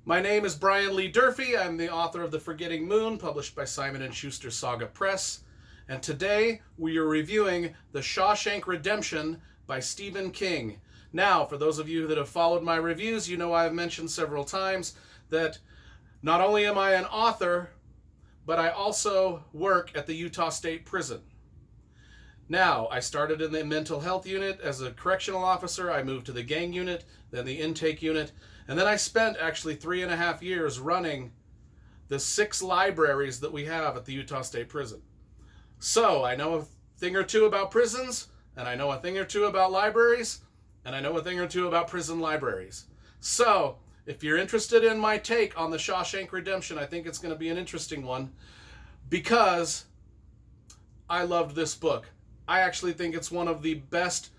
My name is Brian Lee Durfee. I'm the author of The Forgetting Moon, published by Simon & Schuster Saga Press. And today we are reviewing The Shawshank Redemption by Stephen King. Now, for those of you that have followed my reviews, you know I've mentioned several times that not only am I an author, but I also work at the Utah State Prison. Now, I started in the mental health unit as a correctional officer. I moved to the gang unit, then the intake unit, and then I spent actually 3.5 years running the 6 libraries that we have at the Utah State Prison. So I know a thing or two about prisons, and I know a thing or two about libraries, and I know a thing or two about prison libraries. So if you're interested in my take on the Shawshank Redemption, I think it's going to be an interesting one because I loved this book. I actually think it's one of the best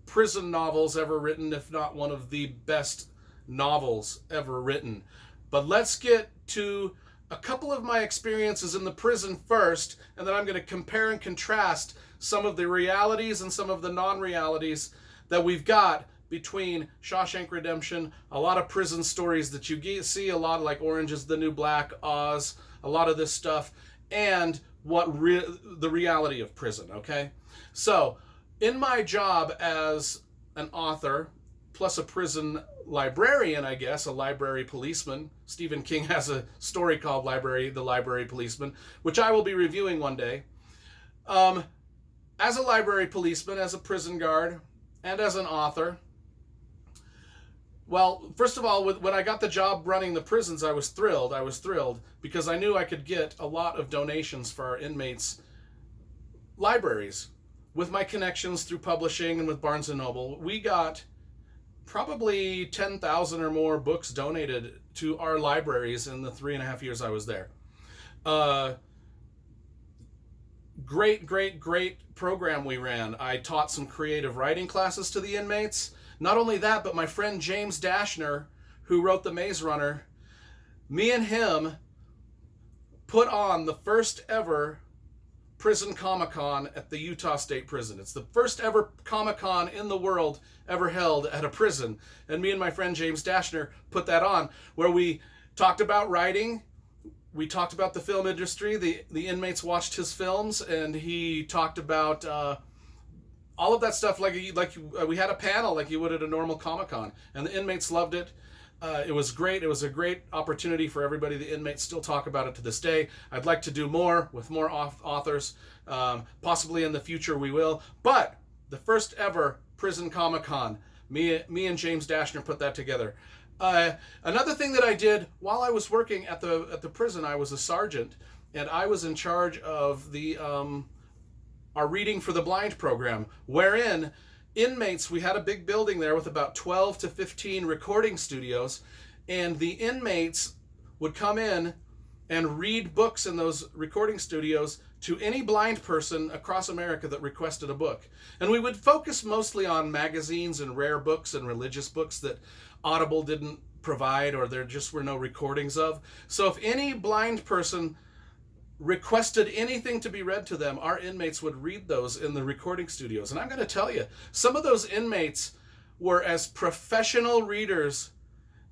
prison novels ever written, if not one of the best novels ever written. But let's get to a couple of my experiences in the prison first, and then I'm going to compare and contrast some of the realities and some of the non-realities that we've got between Shawshank Redemption, a lot of prison stories that you see, a lot like Orange is the New Black, Oz, a lot of this stuff, and the reality of prison, okay? So, in my job as an author, plus a prison librarian, I guess, a library policeman. Stephen King has a story called The Library Policeman, which I will be reviewing one day. As a library policeman, as a prison guard, and as an author, well, first of all, when I got the job running the prisons, I was thrilled. I was thrilled because I knew I could get a lot of donations for our inmates' libraries. With my connections through publishing and with Barnes & Noble, we got probably 10,000 or more books donated to our libraries in the 3.5 years I was there. Great program we ran. I taught some creative writing classes to the inmates. Not only that, but my friend James Dashner, who wrote The Maze Runner, me and him put on the first ever Prison Comic-Con at the Utah State Prison. It's the first ever Comic-Con in the world ever held at a prison. And me and my friend James Dashner put that on, where we talked about writing, we talked about the film industry, the inmates watched his films, and he talked about all of that stuff like we had a panel like you would at a normal Comic-Con, and the inmates loved it. It was great. It was a great opportunity for everybody. The inmates still talk about it to this day. I'd like to do more with more authors. Possibly in the future we will. But the first ever Prison Comic-Con, me and James Dashner put that together. Another thing that I did while I was working at the prison, I was a sergeant, and I was in charge of our Reading for the Blind program, wherein inmates, we had a big building there with about 12 to 15 recording studios, and the inmates would come in and read books in those recording studios to any blind person across America that requested a book. And we would focus mostly on magazines and rare books and religious books that Audible didn't provide or there just were no recordings of. So if any blind person requested anything to be read to them, our inmates would read those in the recording studios. And I'm going to tell you, some of those inmates were as professional readers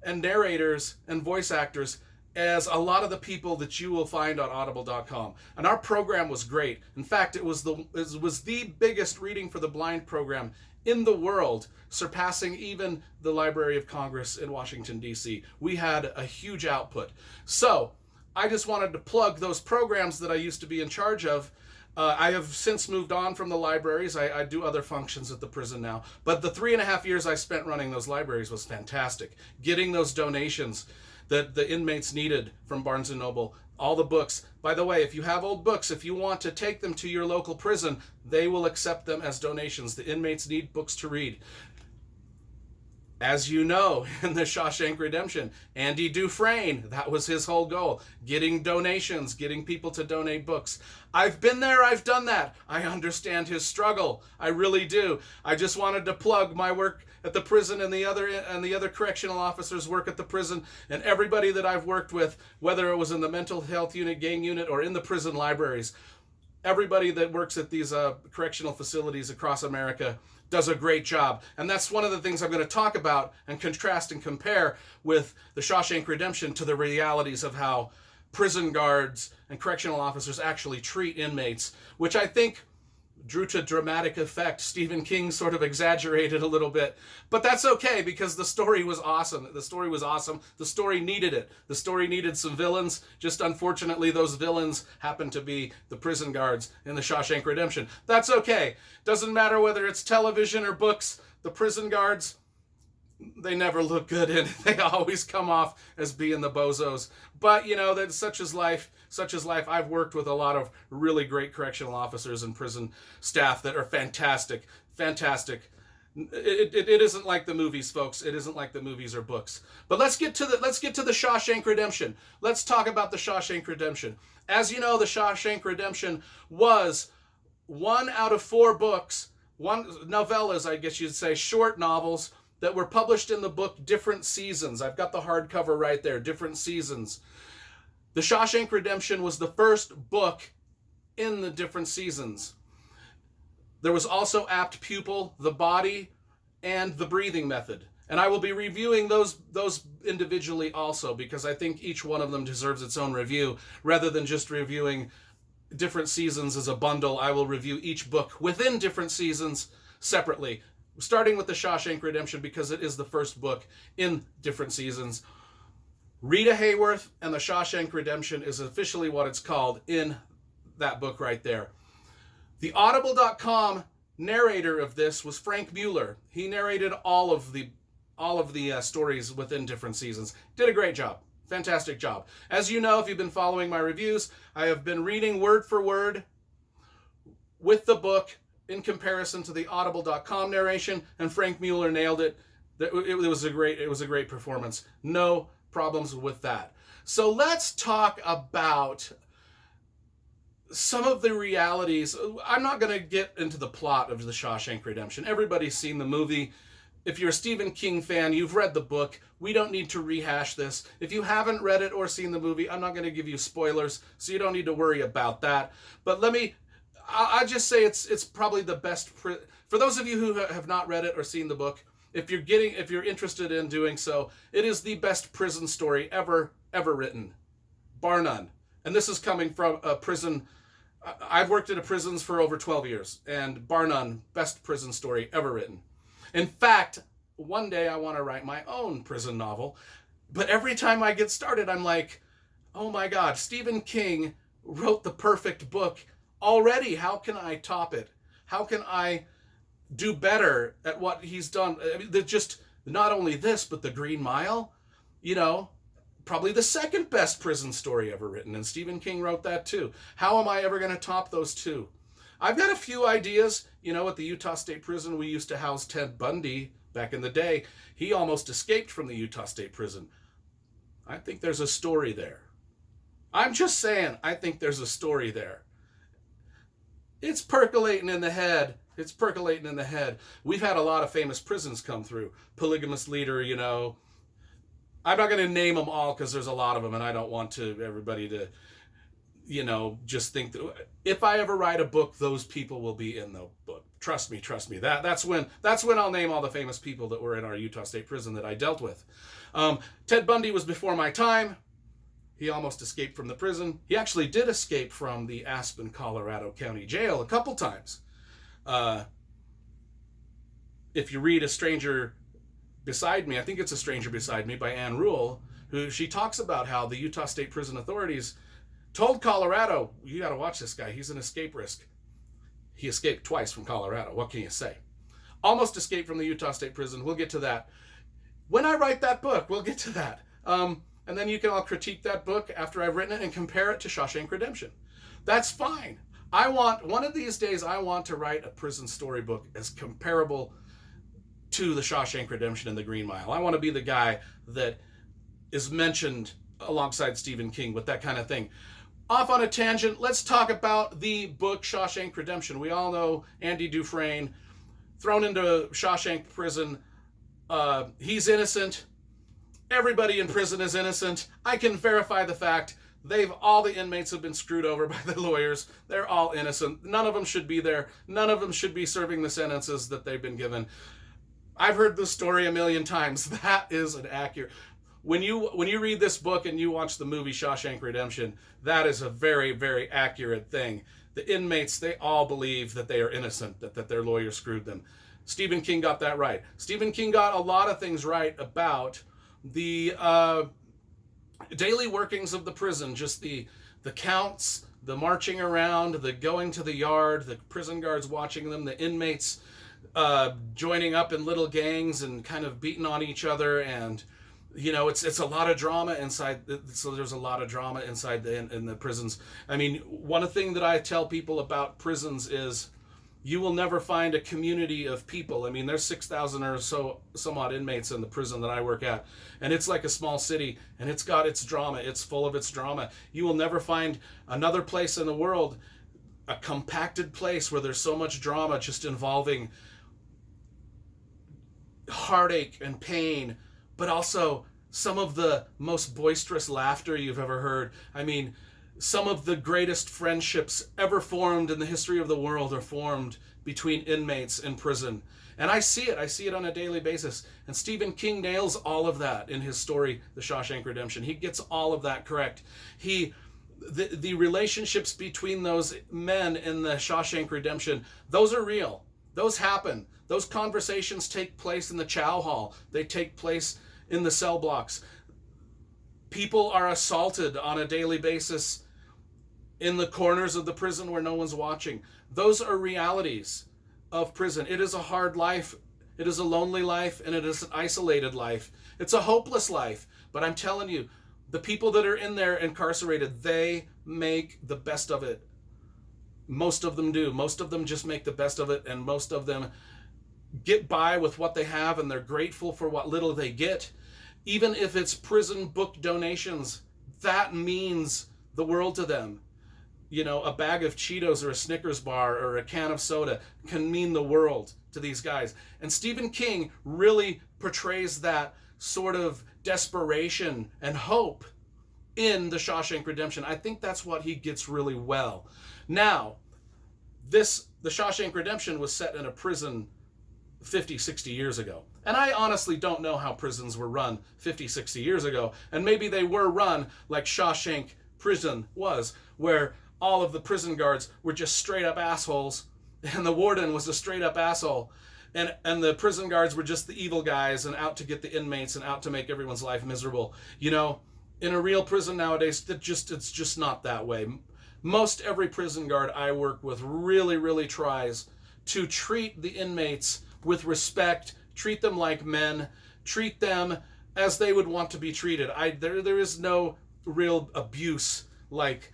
and narrators and voice actors as a lot of the people that you will find on audible.com. And our program was great. In fact, it was the biggest Reading for the Blind program in the world, surpassing even the Library of Congress in Washington, D.C. We had a huge output. So I just wanted to plug those programs that I used to be in charge of. I have since moved on from the libraries. I do other functions at the prison now. But the 3.5 years I spent running those libraries was fantastic. Getting those donations that the inmates needed from Barnes & Noble, all the books. By the way, if you have old books, if you want to take them to your local prison, they will accept them as donations. The inmates need books to read. As you know, in the Shawshank Redemption, Andy Dufresne, that was his whole goal. Getting donations, getting people to donate books. I've been there, I've done that. I understand his struggle. I really do. I just wanted to plug my work at the prison and the other correctional officers' work at the prison, and everybody that I've worked with, whether it was in the mental health unit, gang unit, or in the prison libraries. Everybody that works at these correctional facilities across America does a great job. And that's one of the things I'm going to talk about and contrast and compare with the Shawshank Redemption to the realities of how prison guards and correctional officers actually treat inmates, which I think drew to dramatic effect. Stephen King sort of exaggerated a little bit, but that's okay because the story was awesome. The story was awesome. The story needed it. The story needed some villains. Just unfortunately, those villains happen to be the prison guards in the Shawshank Redemption. That's okay. Doesn't matter whether it's television or books. The prison guards, they never look good and they always come off as being the bozos. But, you know, that's such is life. Such is life. I've worked with a lot of really great correctional officers and prison staff that are fantastic. Fantastic. It isn't like the movies, folks. It isn't like the movies or books. But let's get to the Shawshank Redemption. Let's talk about the Shawshank Redemption. As you know, the Shawshank Redemption was 1 out of 4 books, novellas, I guess you'd say, short novels that were published in the book Different Seasons. I've got the hardcover right there, Different Seasons. The Shawshank Redemption was the first book in the Different Seasons. There was also Apt Pupil, The Body, and The Breathing Method. And I will be reviewing those individually also, because I think each one of them deserves its own review. Rather than just reviewing Different Seasons as a bundle, I will review each book within Different Seasons separately, starting with the Shawshank Redemption because it is the first book in Different Seasons. Rita Hayworth and the Shawshank Redemption is officially what it's called in that book right there. The Audible.com narrator of this was Frank Mueller. He narrated all of the stories within Different Seasons. Did a great job. Fantastic job. As you know, if you've been following my reviews, I have been reading word for word with the book in comparison to the Audible.com narration, and Frank Mueller nailed it. It was a great performance. No problems with that. So let's talk about some of the realities. I'm not going to get into the plot of the Shawshank Redemption. Everybody's seen the movie. If you're a Stephen King fan, you've read the book. We don't need to rehash this. If you haven't read it or seen the movie, I'm not going to give you spoilers, so you don't need to worry about that. But I'll just say it's probably the best. For those of you who have not read it or seen the book, if you're interested in doing so, it is the best prison story ever written, bar none. And this is coming from a prison. I've worked in prisons for over 12 years, and bar none, best prison story ever written. In fact, one day I want to write my own prison novel, but every time I get started, I'm like, oh my God, Stephen King wrote the perfect book already. How can I top it? How can I do better at what he's done? I mean, just not only this, but The Green Mile, probably the second best prison story ever written, and Stephen King wrote that too. How am I ever going to top those two? I've got a few ideas. At the Utah State Prison, we used to house Ted Bundy back in the day. He almost escaped from the Utah State Prison. I think there's a story there. I'm just saying, I think there's a story there. It's percolating in the head. We've had a lot of famous prisons come through. Polygamous leader, I'm not going to name them all because there's a lot of them, and I don't want everybody to, just think that if I ever write a book, those people will be in the book. Trust me. That's when I'll name all the famous people that were in our Utah State Prison that I dealt with. Ted Bundy was before my time. He almost escaped from the prison. He actually did escape from the Aspen, Colorado County Jail a couple times. If you read A Stranger Beside Me, I think it's A Stranger Beside Me by Ann Rule, she talks about how the Utah State Prison authorities told Colorado, you got to watch this guy. He's an escape risk. He escaped twice from Colorado. What can you say? Almost escaped from the Utah State Prison. We'll get to that. When I write that book, we'll get to that. And then you can all critique that book after I've written it and compare it to Shawshank Redemption. That's fine. One of these days, I want to write a prison storybook as comparable to the Shawshank Redemption and The Green Mile. I want to be the guy that is mentioned alongside Stephen King with that kind of thing. Off on a tangent, let's talk about the book Shawshank Redemption. We all know Andy Dufresne, thrown into Shawshank prison. He's innocent. Everybody in prison is innocent. I can verify the fact All the inmates have been screwed over by the lawyers. They're all innocent. None of them should be there. None of them should be serving the sentences that they've been given. I've heard this story a million times. That is an accurate. When you read this book and you watch the movie Shawshank Redemption, that is a very, very accurate thing. The inmates, they all believe that they are innocent, that their lawyer screwed them. Stephen King got that right. Stephen King got a lot of things right about the daily workings of the prison, just the counts, the marching around, the going to the yard, the prison guards watching them, the inmates joining up in little gangs and kind of beating on each other, and it's a lot of drama inside. So there's a lot of drama inside in the prisons. I mean, one thing that I tell people about prisons is you will never find a community of people. I mean, there's 6,000 or so some odd inmates in the prison that I work at, and it's like a small city, and it's got its drama. It's full of its drama. You will never find another place in the world, a compacted place where there's so much drama just involving heartache and pain, but also some of the most boisterous laughter you've ever heard. I mean, some of the greatest friendships ever formed in the history of the world are formed between inmates in prison. And I see it on a daily basis. And Stephen King nails all of that in his story, The Shawshank Redemption. He gets all of that correct. The relationships between those men in The Shawshank Redemption, those are real. Those happen. Those conversations take place in the chow hall. They take place in the cell blocks. People are assaulted on a daily basis in the corners of the prison where no one's watching. Those are realities of prison. It is a hard life. It is a lonely life, and it is an isolated life. It's a hopeless life. But I'm telling you, the people that are in there incarcerated, they make the best of it. Most of them do. Most of them just make the best of it, and most of them get by with what they have, and they're grateful for what little they get. Even if it's prison book donations, that means the world to them. A bag of Cheetos or a Snickers bar or a can of soda can mean the world to these guys. And Stephen King really portrays that sort of desperation and hope in The Shawshank Redemption. I think that's what he gets really well. Now, The Shawshank Redemption was set in a prison 50, 60 years ago. And I honestly don't know how prisons were run 50, 60 years ago. And maybe they were run like Shawshank Prison was, where all of the prison guards were just straight up assholes, and the warden was a straight up asshole, and the prison guards were just the evil guys and out to get the inmates and out to make everyone's life miserable. In a real prison nowadays, it's just not that way. Most every prison guard I work with really, really tries to treat the inmates with respect, treat them like men, treat them as they would want to be treated. There is no real abuse like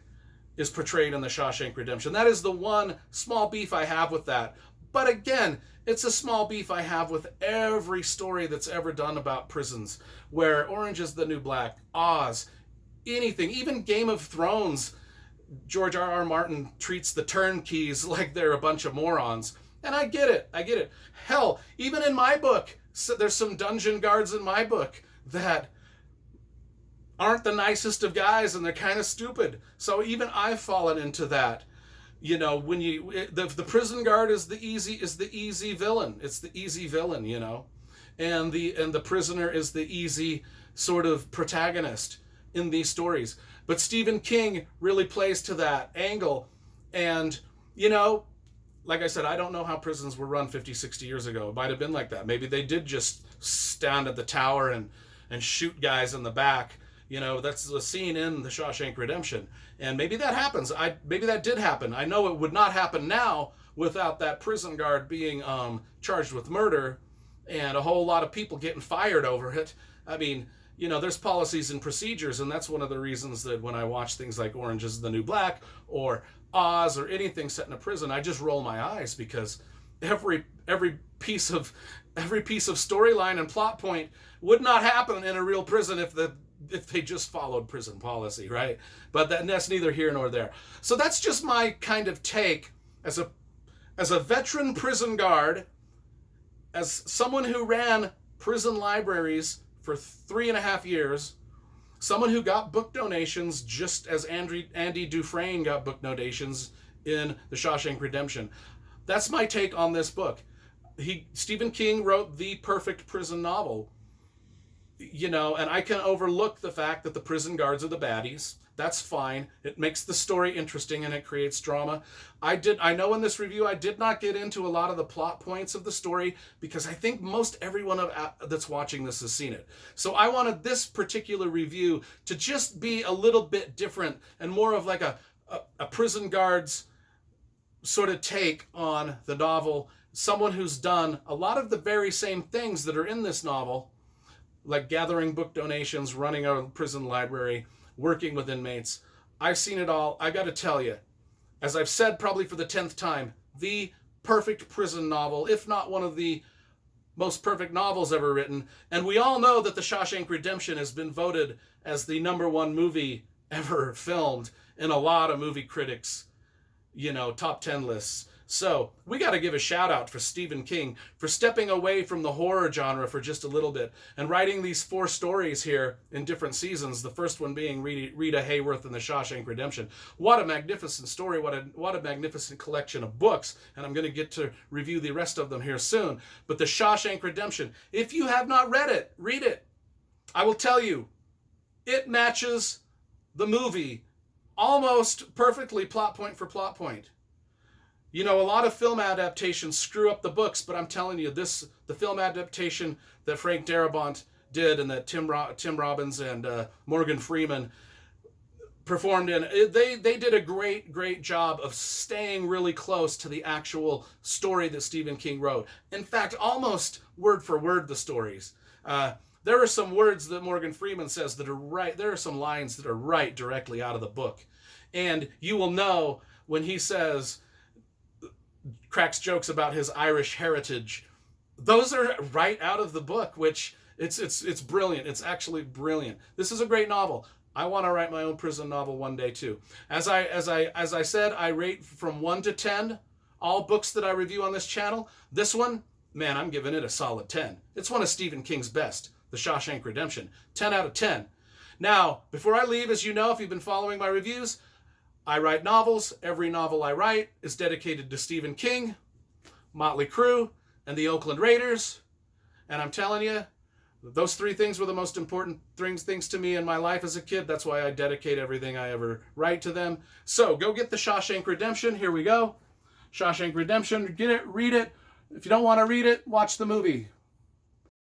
is portrayed in The Shawshank Redemption. That is the one small beef I have with that. But again, it's a small beef I have with every story that's ever done about prisons, where Orange is the New Black, Oz, anything, even Game of Thrones, George R.R. Martin treats the turnkeys like they're a bunch of morons. And I get it. Hell, even in my book, there's some dungeon guards in my book that aren't the nicest of guys, and they're kind of stupid. So even I've fallen into that. When the prison guard is the easy villain. It's the easy villain, and the prisoner is the easy sort of protagonist in these stories. But Stephen King really plays to that angle, and like I said, I don't know how prisons were run 50, 60 years ago. It might have been like that. Maybe they did just stand at the tower and shoot guys in the back. That's the scene in The Shawshank Redemption. And maybe that happens. Maybe that did happen. I know it would not happen now without that prison guard being charged with murder and a whole lot of people getting fired over it. I mean, there's policies and procedures, and that's one of the reasons that when I watch things like Orange is the New Black or Oz or anything set in a prison, I just roll my eyes, because every piece of storyline and plot point would not happen in a real prison if they just followed prison policy, right? But that's neither here nor there. So that's just my kind of take as a veteran prison guard, as someone who ran prison libraries for 3.5 years, someone who got book donations just as Andy Dufresne got book donations in The Shawshank Redemption. That's my take on this book. Stephen King wrote the perfect prison novel. And I can overlook the fact that the prison guards are the baddies. That's fine. It makes the story interesting and it creates drama. I know in this review I did not get into a lot of the plot points of the story because I think most everyone that's watching this has seen it. So I wanted this particular review to just be a little bit different and more of like a prison guard's sort of take on the novel. Someone who's done a lot of the very same things that are in this novel, like gathering book donations, running a prison library, working with inmates. I've seen it all. I got to tell you, as I've said probably for the 10th time, the perfect prison novel, if not one of the most perfect novels ever written. And we all know that The Shawshank Redemption has been voted as the #1 movie ever filmed in a lot of movie critics, top 10 lists. So we got to give a shout out for Stephen King for stepping away from the horror genre for just a little bit and writing these 4 stories here in different seasons. The first one being Rita Hayworth and The Shawshank Redemption. What a magnificent story. What a magnificent collection of books. And I'm going to get to review the rest of them here soon. But The Shawshank Redemption, if you have not read it, read it. I will tell you, it matches the movie almost perfectly, plot point for plot point. A lot of film adaptations screw up the books, but I'm telling you, the film adaptation that Frank Darabont did and that Tim Robbins and Morgan Freeman performed in, they did a great job of staying really close to the actual story that Stephen King wrote. In fact, almost word for word the stories. There are some words that Morgan Freeman says that are right. There are some lines that are right directly out of the book. And you will know when he cracks jokes about his Irish heritage. Those are right out of the book, which it's brilliant. It's actually brilliant. This is a great novel. I want to write my own prison novel one day too. As I said, I rate from 1 to 10 all books that I review on this channel. This one, man, I'm giving it a solid 10. It's one of Stephen King's best, The Shawshank Redemption. 10 out of 10. Now, before I leave, as you know, if you've been following my reviews, I write novels. Every novel I write is dedicated to Stephen King, Motley Crue, and the Oakland Raiders. And I'm telling you, those 3 things were the most important things to me in my life as a kid. That's why I dedicate everything I ever write to them. So go get The Shawshank Redemption. Here we go. Shawshank Redemption. Get it, read it. If you don't want to read it, watch the movie.